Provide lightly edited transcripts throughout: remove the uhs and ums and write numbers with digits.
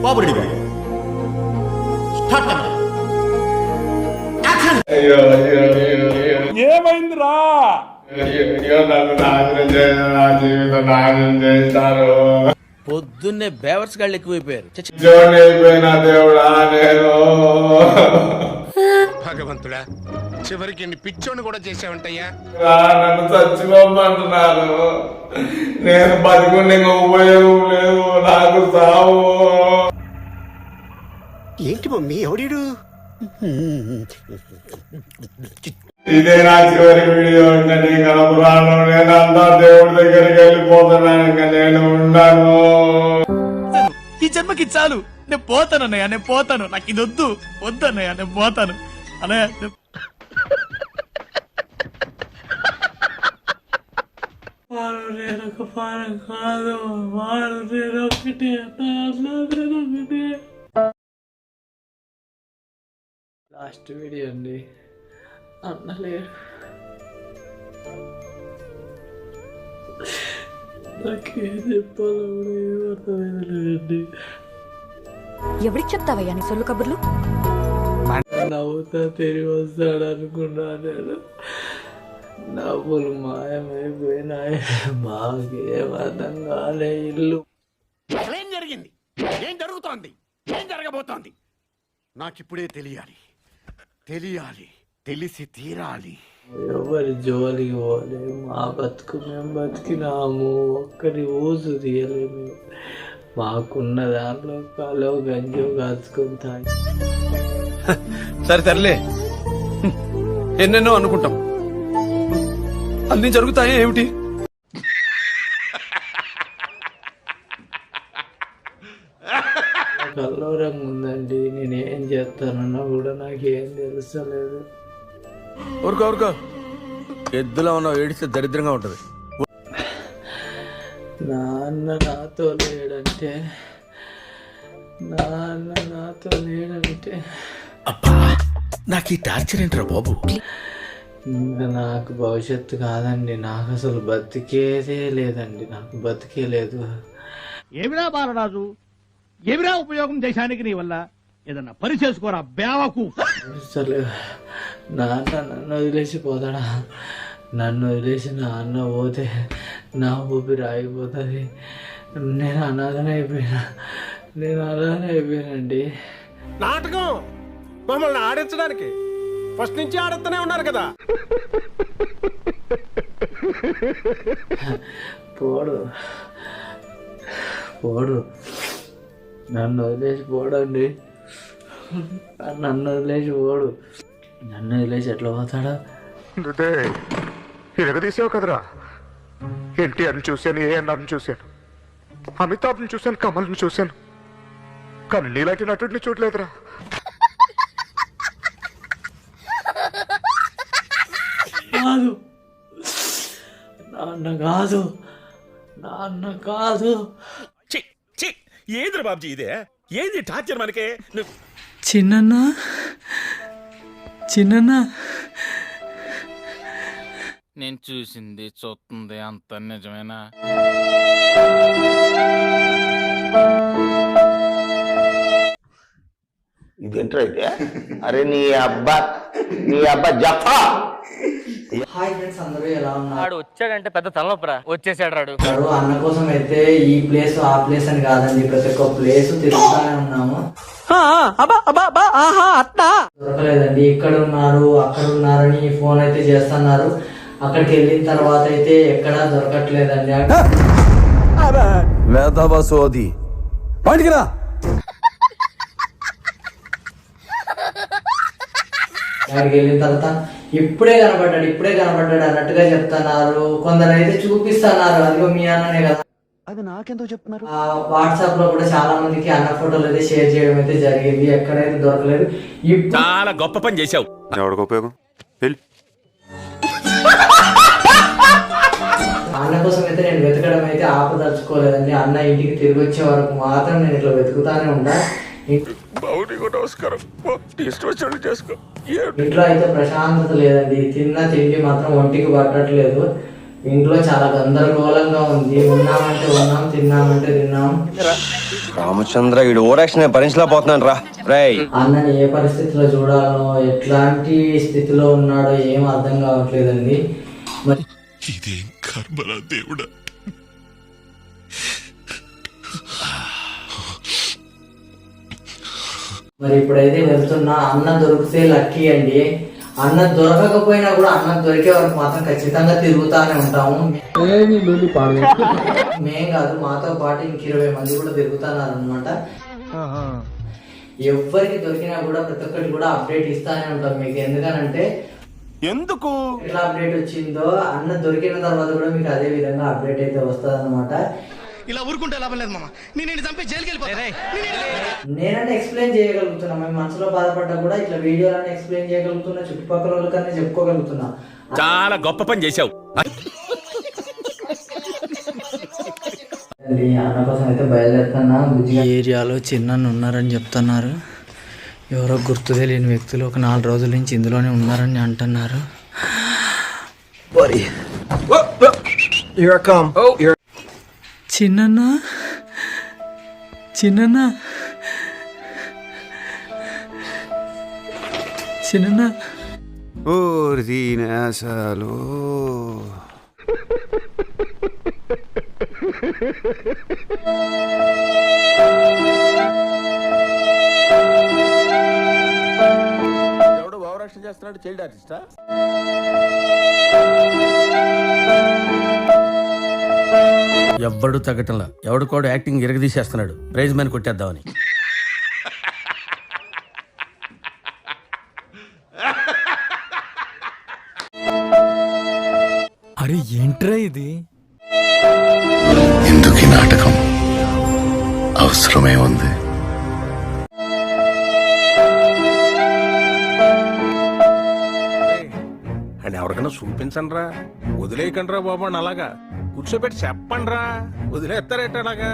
కోపడి ఏమైందిరా? నన్ను నాశనం చేసిన నా జీవితం నాశనం చేస్తారు. పొద్దున్నే బేవర్స్ గాళ్ళు ఎక్కువైపోయారు. జోడి అయిపోయిన దేవుడా నేను. భగవంతుడా, చివరికి పిచ్చోని కూడా చేసావంటయ్యా. నన్ను చచ్చిపోమంటున్నారు. నేను బతికుండే ఉపయోగం లేదు, నాకు సావు. ఏంటి మమ్మీ ఎవడీడు? ఇదే నా చివరి వీడియో. ఇంకా నీ కనపరాను. నేను అంతా దేవుడి దగ్గరికి వెళ్ళిపోతున్నాను. ఇంకా నేను ఉన్నాను. ఈ జన్మకి చాలు, నేను పోతాను అన్నయ్య, నేను పోతాను. నాకు ఇది వద్దు వద్దన్నయ్య, నేను పోతాను అన్నయ్య. లాస్ట్ వీడియో అండి. అన్నలేరు, నాకేం చెప్పాలో కూడా ఏమర్థమైందండి. ఎవరికి చెప్తావయ్యా నీ సొల్లు కబుర్లు? నవ్వుతా తిరిగి వస్తాడు అనుకున్నా నేను. నవ్వులు మాయమైపోయినాయి. మాకేం అర్థం కాలే. ఇల్లు ఏం జరిగింది? ఏం జరుగుతోంది? ఏం జరగబోతోంది? నాకిప్పుడే తెలియాలి. తెలిసి తీరాలి. ఎవరి జోలికి పోలే. మా బతుకు మేము బతికినాము. ఒక్కరి ఊసు తీయలేము. మాకున్న దాంట్లో కలో గంజో కాచుకుంటాయి. సరే తరలే, ఎన్నెన్నో అనుకుంటాం, అన్ని జరుగుతాయి ఏమిటి? కల్లోరంగా ఉందండి. నేనేం చేస్తానన్నా కూడా నాకేం తెలుస్తలేదు. ఊరుకో, ఎద్దులో ఉన్నావు, ఏడిస్తే దరిద్రంగా ఉంటది. నాన్న నాతో లేడంటే అబ్బా, నాకు ఈ టార్చర్ ఏంట్రా బాబు? ఇంకా నాకు భవిష్యత్తు కాదండి. నాకు అసలు బతికేదే లేదండి. నాకు బతికే లేదు. ఏమిరా బాలరాజు, ఏమిరా ఉపయోగం దేశానికి నీ వల్ల? ఏదన్నా పని చేసుకోరా బేవకు. అసలు నాన్న నన్ను వదిలేసి పోతాడా? నన్ను వదిలేసి నా అన్న పోతే నా ఊపిరి ఆగిపోతుంది. నేను అనాథనే అయిపోయానండి. నాటకం మమ్మల్ని ఆడించడానికి ఫస్ట్ నుంచి ఆడుతూనే ఉన్నారు కదా. పోడు నన్ను వదిలేసి పోడండి. నన్ను వదిలేసి ఎట్లా పోతాడా? ఎరగదీసావు కదరా. ఎన్టీఆర్ని చూశాను, ఏఎన్ఆర్ని చూశాను, అమితాబ్ని చూశాను, కమల్ని చూశాను, కానీ నీలాంటి నటుడిని చూడలేదురా. నాన్న కాదు. ఏంద్ర బాబ్జీ ఇదే? ఏంది టార్చర్ మనకే? చిన్న నేను చూసింది చూస్తుంది అంత నిజమేనా? ఇదేంట్రా అయితే? అరే నీ అబ్బా జఫా. హాయ్ ఫ్రెండ్స్, అందరూ ఎలా ఉన్నారు? వచ్చాడంటే పెద్ద తలనొప్పరా. వచ్చేసాడు రాడు. అన్న కోసం అయితే ఈ ప్లేస్ ఆ ప్లేస్ అని కాదండి, ప్రతి ఒక్క ప్లేస్ తిరుగుతానే ఉన్నాము. దొరకలేదండి. ఇక్కడ ఉన్నారు అక్కడ ఉన్నారని ఫోన్ అయితే చేస్తున్నారు. అక్కడికి వెళ్ళిన తర్వాత అయితే ఎక్కడా దొరకట్లేదండి. వేదవసోది బయటికి రా. అక్కడికి వెళ్ళిన తర్వాత ఇప్పుడే కనబడ్డాడు అన్నట్టుగా చెప్తున్నారు. కొందరు అయితే చూపిస్తున్నారు, అదిగో మీ అన్ననే కదా. అది నాకెందుకు చెప్తున్నారు? వాట్సాప్ లో కూడా చాలా మందికి అన్న ఫోటోలు అయితే షేర్ చేయడం అయితే జరిగింది. ఎక్కడైతే దొరకలేదు. చాలా గొప్ప పని చేశావు. ఎవరికి ఉపయోగం? అన్న కోసం అయితే నేను వెతకడం అయితే ఆపదలుచుకోలేదండి. అన్న ఇంటికి తిరిగి వచ్చే వరకు మాత్రం నేను ఇట్లా వెతుకుతానే ఉంటా. ఇంట్లో అయితే ప్రశాంతత లేదండి. తిన్న తిండి మాత్రం ఒంటికి పట్టట్లేదు. ఇంట్లో చాలా గందరగోళంగా ఉంది. ఉన్నామంటే ఉన్నాం, తిన్నామంటే తిన్నాం. రామచంద్ర ఈ ఓరాక్షన్ భరించలేకపోతున్నాను రా రేయ్. అన్నని ఏ పరిస్థితిలో చూడాలనో, ఎట్లాంటి స్థితిలో ఉన్నాడో ఏం అర్థం కావట్లేదండి. మరి ఇదేం కర్మరా దేవుడా. మరి ఇప్పుడైతే వెళ్తున్నా. అన్న దొరికితే లక్కీ అండి. అన్న దొరకకపోయినా కూడా అన్న దొరికే వరకు మాత్రం ఖచ్చితంగా తిరుగుతానే ఉంటాము. మేం కాదు, మాతో పాటు ఇంక 20 మంది కూడా తిరుగుతున్నారు అనమాట. ఎవరికి దొరికినా కూడా ప్రతి ఒక్కటి కూడా అప్డేట్ ఇస్తానే ఉంటాం మీకు. ఎందుకనంటే ఎందుకు ఎట్లా అప్డేట్ వచ్చిందో అన్న దొరికిన తర్వాత కూడా మీకు అదే విధంగా అప్డేట్ అయితే వస్తుంది అనమాట. ఇలా ఊరుకుంటే లాభం లేదు మామ. నేను చంపి జైలుకి వెళ్ళిపోతా. నేనంటే ఎక్స్ప్లెయిన్ చేయగలుగుతున్నా. మేము మనసులో బాధపడ్డా కూడా ఇట్లా వీడియోలన్నీ ఎక్స్ప్లెయిన్ చేయగలుగుతున్నా. చుట్టుపక్కల వాళ్ళకన్నా చెప్పుకోగలుగుతున్నా. చాలా గొప్ప పని చేశావు. అన్న కోసం అయితే బయలుదేరుతున్నా. ఏరియాలో చిన్న ఉన్నారని చెప్తున్నారు. ఎవరో గుర్తు తెలియని వ్యక్తులు ఒక 4 రోజుల నుంచి ఇందులోనే ఉన్నారని అంటున్నారు. చిన్న చిన్న చిన్న అసలు ఎవడో ఓవరాక్షన్ చేస్తున్నాడు, చైల్డ్ ఆర్టిస్టా? ఎవ్వడు తగ్గటంలా, ఎవడు కూడా యాక్టింగ్ ఇరగదీసేస్తున్నాడు ప్రైజ్ మ్యాన్ కొట్టేద్దామని. అరే ఏంట్రా ఇది? ఎందుకు ఈ నాటకం అవసరమే ఉంది. అని ఎవరికైనా చూపించండి రా, వదిలేయకండి రా బాబు అని. అలాగా కూర్చోబెట్టి చెప్పండి రా, వదిలేస్తారేట అలాగా.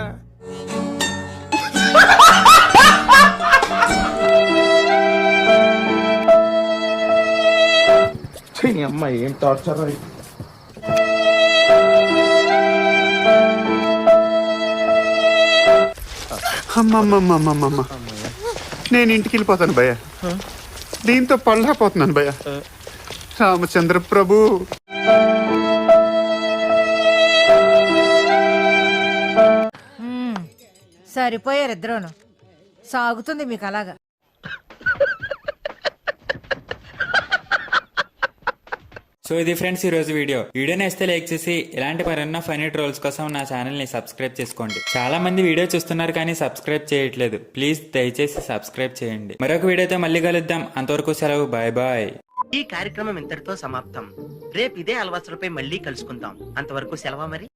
అమ్మాయి ఏం టార్చర్. అమ్మమ్మమ్మమ్మమ్మ, నేను ఇంటికి వెళ్ళిపోతాను భయ్య. దీంతో పళ్ళపోతున్నాను భయ్య. రామచంద్ర ప్రభు. సరిపోయారు ఇద్దరును. సాగుతుంది మీకు అలాగా. సో ఇది ఫ్రెండ్స్ ఈరోజు వీడియో నేస్తే లైక్ చేసి ఇలాంటి మరెన్నో ఫనీ ట్రోల్స్ కోసం నా ఛానల్ ని సబ్స్క్రైబ్ చేసుకోండి. చాలా మంది వీడియో చూస్తున్నారు కానీ సబ్స్క్రైబ్ చేయట్లేదు. ప్లీజ్ దయచేసి సబ్స్క్రైబ్ చేయండి. మరొక వీడియోతో మళ్ళీ కలుద్దాం. అంతవరకు సెలవు. Bye bye. ఈ కార్యక్రమం ఇంతటితో సమాప్తం. రేపు ఇదే అలవాసులపై మళ్ళీ కలుసుకుందాం. అంతవరకు సెలవు మరి.